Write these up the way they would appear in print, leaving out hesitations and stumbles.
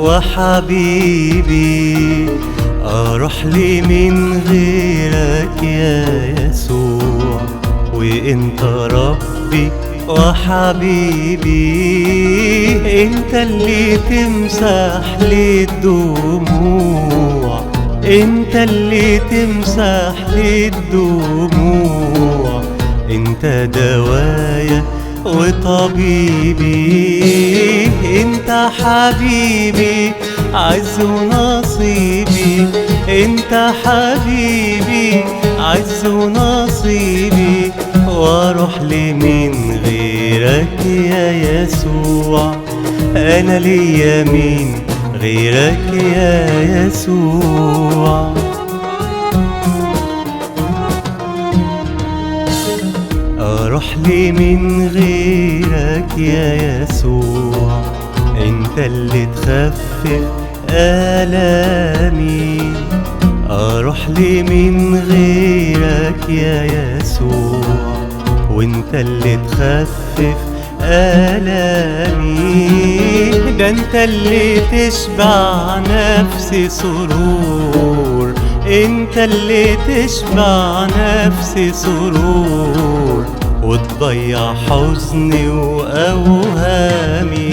وحبيبي، اروح لي من غيرك يا يسوع، وانت ربي وحبيبي، انت اللي تمسح لي الدموع، انت اللي تمسح لي الدموع، انت دوايا وطبيبي، انت حبيبي عز ونصيبي، انت حبيبي عز ونصيبي، واروح لي من غيرك يا يسوع، انا ليا مين غيرك يا يسوع. اروح لي من غيرك يا يسوع، انت اللي تخفف آلامي، اروح لي من غيرك يا يسوع، وانت اللي تخفف آلامي، ده انت اللي تشبع نفسي سرور، انت اللي تشبع نفسي سرور، وتضيع حزني وأوهامي،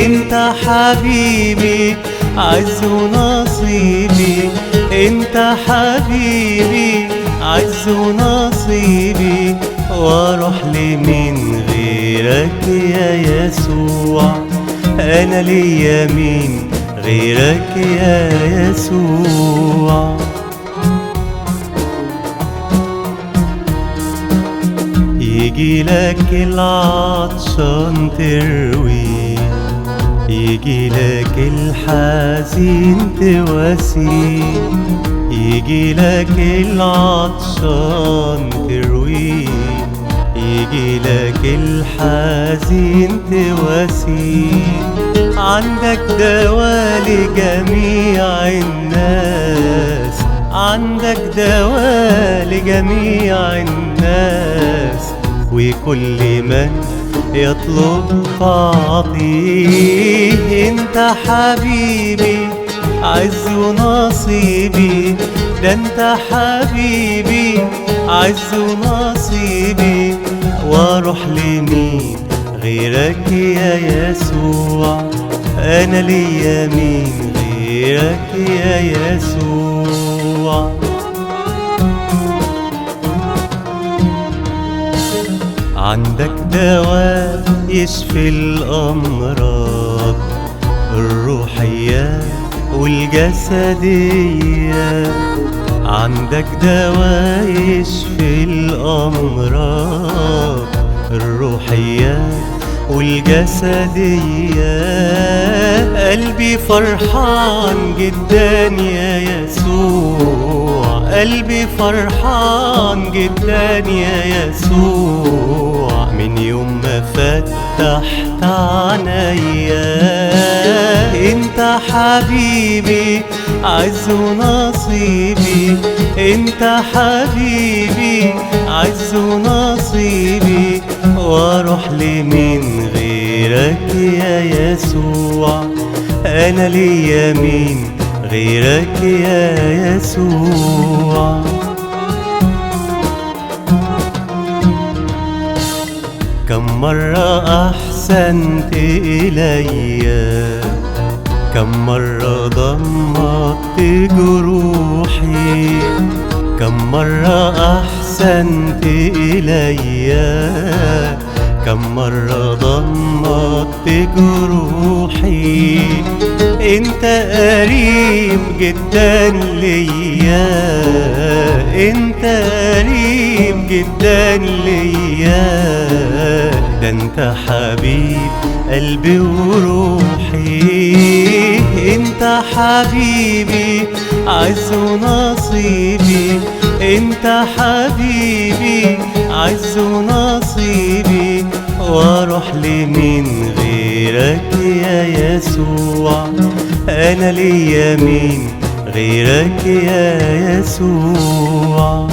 انت حبيبي عز ونصيبي، انت حبيبي عز ونصيبي، واروح لي من غيرك يا يسوع، انا ليا مين غيرك يا يسوع. يجي لك العطشان تروي، يجي لك الحزين تواسي، يجي لك العطشان تروي، يجي لك الحزين تواسي، عندك دواء لجميع الناس، عندك دواء لجميع الناس، وكل من يطلب تعطيه، انت حبيبي عز ونصيبي، ده انت حبيبي عز ونصيبي، واروح لمين غيرك يا يسوع، انا ليا مين غيرك يا يسوع. عندك دواء يشفي الأمراض الروحية والجسدية، عندك دواء يشفي الأمراض الروحية والجسدية، قلبي فرحان جدا يا يسوع، قلبي فرحان جدا يا يسوع، من يوم ما فتحت عينيا، انت حبيبي عز ونصيبي، انت حبيبي عز ونصيبي، واروح لمين غيرك يا يسوع، انا ليا مين غيرك يا يسوع. كم مرة أحسنت إليّ، كم مرة ضمدت جروحي، كم مرة أحسنت إليّ، كم مرة ضمدت جروحي، انت قريب جدا ليا، انت قريب جدا ليا، ده انت حبيب قلبي وروحي، انت حبيبي عز ونصيبي، انت حبيبي عز ونصيبي، واروح لمين غيرك يا يسوع، انا ليا مين غيرك يا يسوع.